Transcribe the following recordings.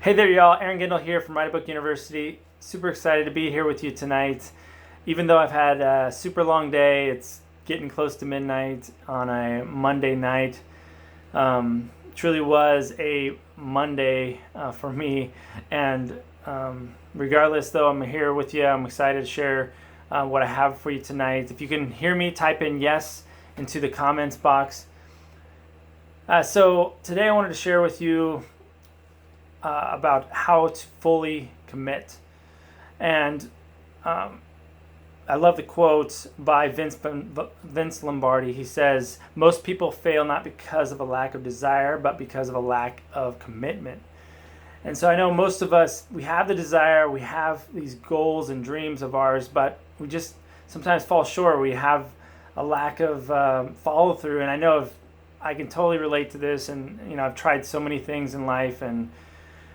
Hey there, y'all. Aaron Gindel here from Write a Book University. Super excited to be here with you tonight. Even though I've had a super long day, it's getting close to midnight on a Monday night. Truly was a Monday for me. And regardless, though, I'm here with you. I'm excited to share what I have for you tonight. If you can hear me, type in yes into the comments box. So today I wanted to share with you about how to fully commit. And I love the quote by Vince Lombardi. He says, "Most people fail not because of a lack of desire, but because of a lack of commitment." And so I know most of us, we have the desire, we have these goals and dreams of ours, but we just sometimes fall short. We have a lack of follow through. And I know I can totally relate to this. And, I've tried so many things in life and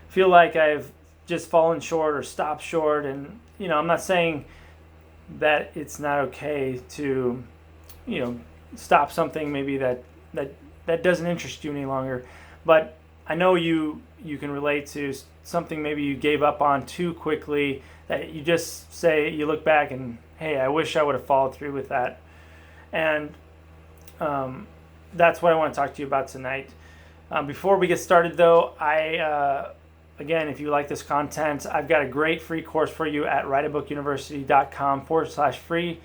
feel like I've just fallen short or stopped short. And, I'm not saying that it's not okay to, stop something maybe that doesn't interest you any longer. But I know you can relate to something maybe you gave up on too quickly, that you just say, you look back and, hey, I wish I would have followed through with that. And that's what I want to talk to you about tonight. Before we get started, though, again, if you like this content, I've got a great free course for you at writeabookuniversity.com/free,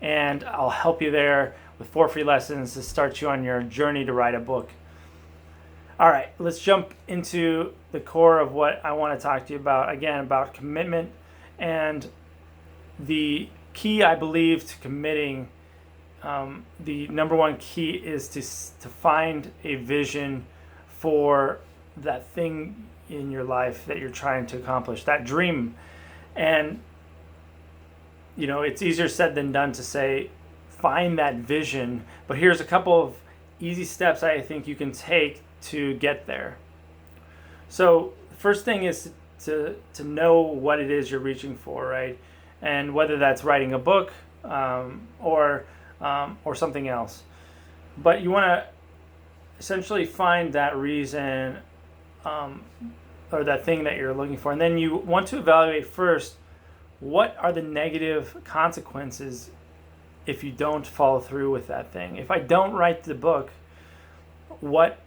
and I'll help you there with 4 free lessons to start you on your journey to write a book. All right, let's jump into the core of what I want to talk to you about, again, about commitment. And the key, I believe, to committing, the number one key is to find a vision for that thing in your life that you're trying to accomplish, that dream. And it's easier said than done to say find that vision, but here's a couple of easy steps I think you can take to get there. So the first thing is to know what it is you're reaching for, right? And whether that's writing a book or something else, but you want to essentially find that reason or that thing that you're looking for. And then you want to evaluate first, what are the negative consequences if you don't follow through with that thing? If I don't write the book, what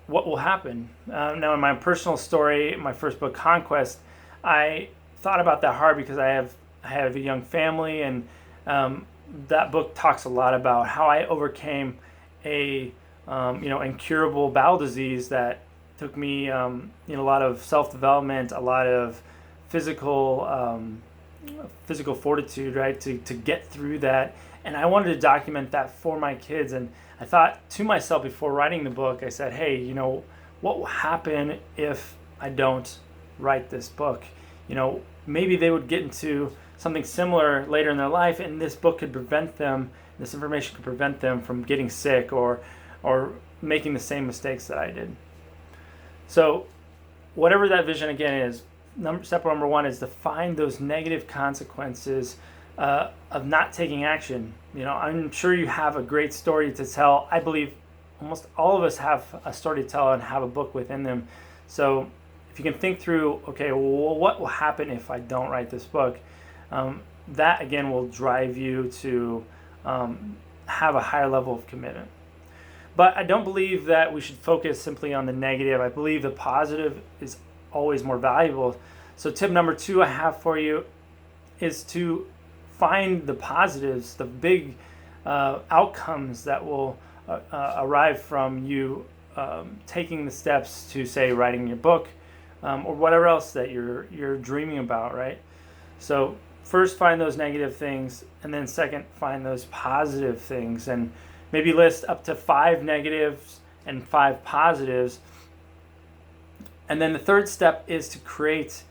will happen? Now, in my personal story, my first book, Conquest, I thought about that hard because I have a young family, and that book talks a lot about how I overcame a incurable bowel disease that took me a lot of self-development, a lot of physical fortitude, right, to get through that. And I wanted to document that for my kids. And I thought to myself before writing the book, I said, hey, what will happen if I don't write this book? Maybe they would get into something similar later in their life, and this book could prevent them, this information could prevent them from getting sick or making the same mistakes that I did. So whatever that vision again is, step number one is to find those negative consequences of not taking action. I'm sure you have a great story to tell. I believe almost all of us have a story to tell and have a book within them. So if you can think through, okay, well, what will happen if I don't write this book? That again will drive you to have a higher level of commitment. But I don't believe that we should focus simply on the negative. I believe the positive is always more valuable. So tip number 2 I have for you is to find the positives, the big outcomes that will arrive from you taking the steps to, say, writing your book or whatever else that you're dreaming about, right? So first, find those negative things, and then second, find those positive things, and maybe list up to 5 negatives and 5 positives. And then the third step is to create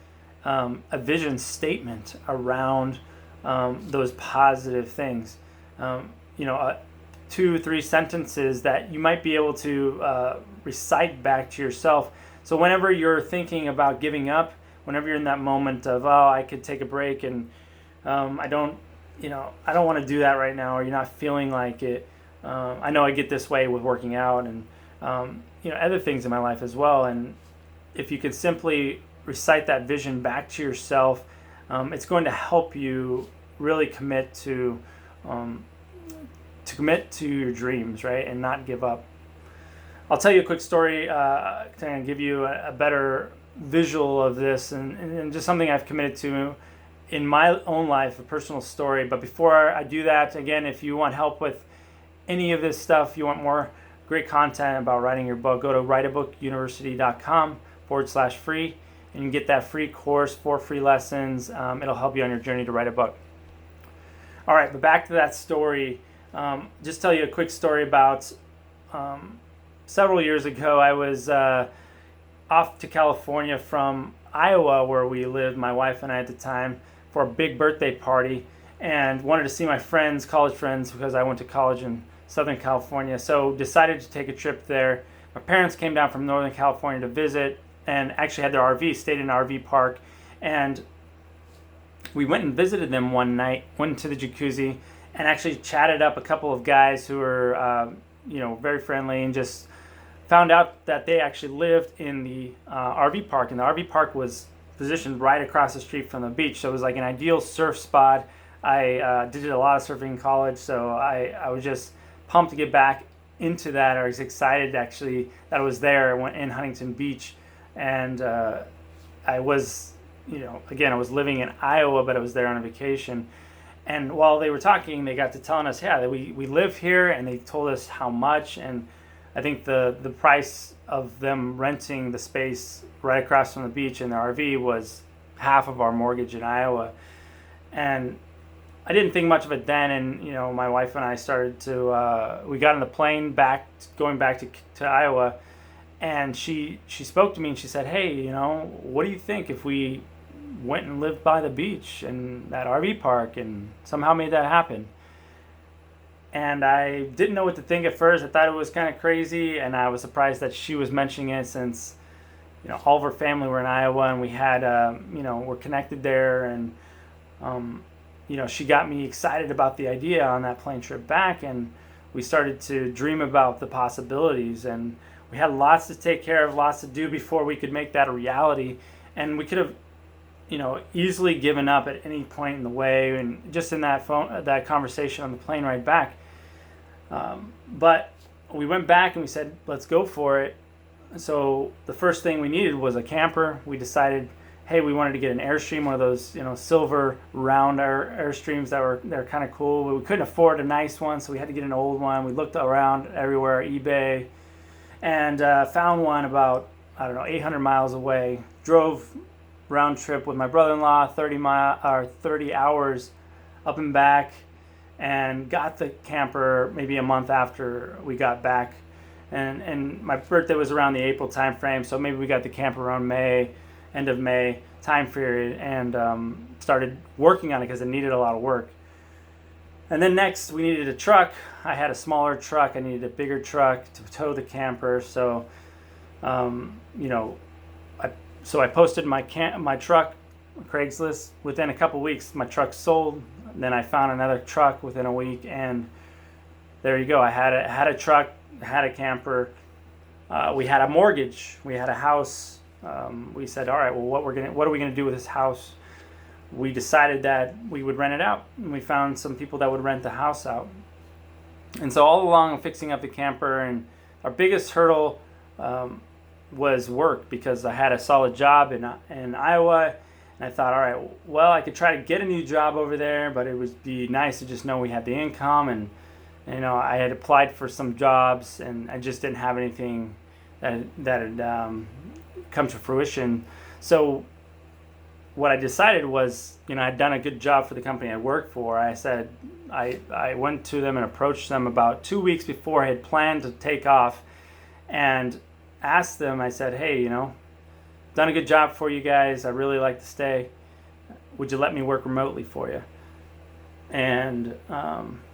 a vision statement around those positive things. 2-3 sentences that you might be able to recite back to yourself. So whenever you're thinking about giving up, whenever you're in that moment of, I could take a break and I don't want to do that right now, or you're not feeling like it. I know I get this way with working out and other things in my life as well. And if you can simply recite that vision back to yourself, it's going to help you really um, commit to your dreams, right, and not give up. I'll tell you a quick story to kind of give you a better visual of this, and just something I've committed to in my own life, a personal story. But before I do that, again, if you want help with any of this stuff, you want more great content about writing your book, go to writeabookuniversity.com/free, and you can get that free course, 4 free lessons. It'll help you on your journey to write a book. All right, but back to that story. Just tell you a quick story about several years ago. I was off to California from Iowa, where we lived, my wife and I at the time, for a big birthday party, and wanted to see my friends, college friends, because I went to college in Southern California. So decided to take a trip there. My parents came down from Northern California to visit, and actually had their RV, stayed in an RV park, and we went and visited them one night, went into the jacuzzi, and actually chatted up a couple of guys who were very friendly, and just found out that they actually lived in the RV park, and the RV park was positioned right across the street from the beach, so it was like an ideal surf spot. I did a lot of surfing in college, so I was just pumped to get back into that. I was excited actually that I was there. I went in Huntington Beach, and I was, again, I was living in Iowa, but I was there on a vacation. And while they were talking, they got to telling us, yeah, that we live here, and they told us how much. And I think the price of them renting the space right across from the beach in the RV was half of our mortgage in Iowa. And I didn't think much of it then, and my wife and I started to we got on the plane going back to Iowa, and she spoke to me and she said, hey, what do you think if we went and lived by the beach and that RV park and somehow made that happen? And I didn't know what to think at first. I thought it was kind of crazy, and I was surprised that she was mentioning it, since all of her family were in Iowa, and we had we're connected there, and she got me excited about the idea on that plane trip back, and we started to dream about the possibilities, and we had lots to take care of, lots to do before we could make that a reality. And we could have easily given up at any point in the way, and just in that conversation on the plane ride back. But we went back and we said, let's go for it. So the first thing we needed was a camper. We decided, hey, we wanted to get an Airstream, one of those silver round Airstreams they're kind of cool. We couldn't afford a nice one, so we had to get an old one. We looked around everywhere, eBay, and found one about 800 miles away. Drove round trip with my brother-in-law, 30 hours up and back, and got the camper maybe a month after we got back. And my birthday was around the April time frame, so maybe we got the camper around end of May time period, and started working on it because it needed a lot of work. And then next we needed a truck. I had a smaller truck. I needed a bigger truck to tow the camper. So I posted my truck on Craigslist. Within a couple weeks, my truck sold. Then I found another truck within a week, and there you go. I had a truck, had a camper. We had a mortgage. We had a house. We said, all right, well, what are we gonna do with this house? We decided that we would rent it out, and we found some people that would rent the house out. And so all along, fixing up the camper, and our biggest hurdle was work, because I had a solid job in Iowa, and I thought, all right, well, I could try to get a new job over there, but it would be nice to just know we had the income. And I had applied for some jobs, and I just didn't have anything that had come to fruition. So what I decided was, I'd done a good job for the company I worked for. I said, I went to them and approached them about 2 weeks before I had planned to take off, and asked them, I said, hey, done a good job for you guys. I really like to stay. Would you let me work remotely for you? And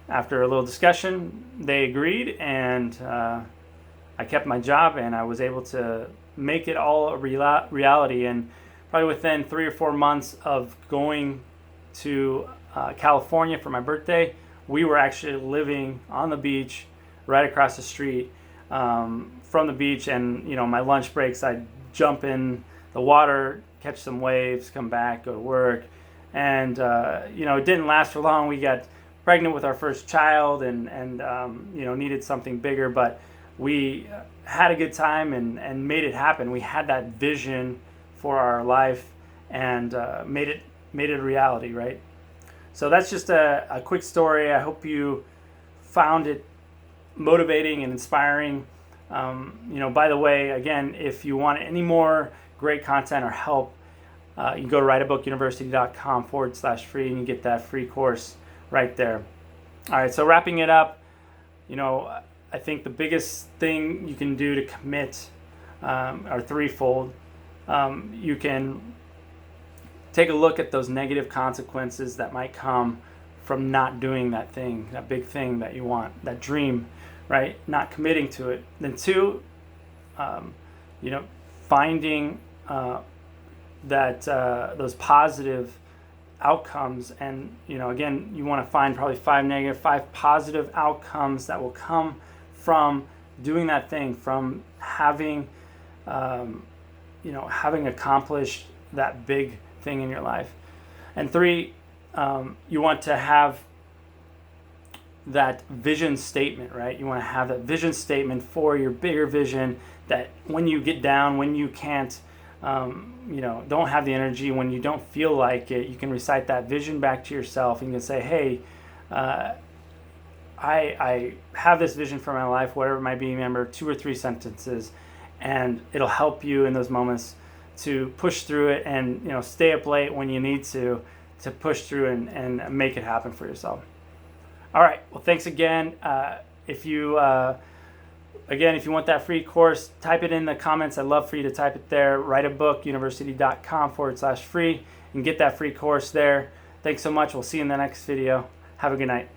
after a little discussion, they agreed, and I kept my job, and I was able to make it all a reality. And probably within 3 or 4 months of going to California for my birthday, we were actually living on the beach right across the street from the beach. And my lunch breaks, I'd jump in the water, catch some waves, come back, go to work. And it didn't last for long. We got pregnant with our first child, and needed something bigger, but we had a good time and made it happen. We had that vision for our life, and made it a reality, right? So that's just a quick story. I hope you found it motivating and inspiring. By the way, again, if you want any more great content or help, you can go to writeabookuniversity.com/free, and you get that free course right there. All right, so wrapping it up, I think the biggest thing you can do to commit are threefold. You can take a look at those negative consequences that might come from not doing that thing, that big thing that you want, that dream, right? Not committing to it. Then two, finding that those positive outcomes, and again, you want to find probably 5 positive outcomes that will come from doing that thing, from having having accomplished that big thing in your life. And 3, you want to have that vision statement, right? You want to have that vision statement for your bigger vision, that when you get down, when you can't don't have the energy, when you don't feel like it, you can recite that vision back to yourself, and you can say, hey, I have this vision for my life, whatever it might be. Remember 2 or 3 sentences, and it'll help you in those moments to push through it, and stay up late when you need to push through and make it happen for yourself. All right, well, thanks again. If you want that free course, type it in the comments. I'd love for you to type it there. writeabookuniversity.com/free, and get that free course there. Thanks so much. We'll see you in the next video. Have a good night.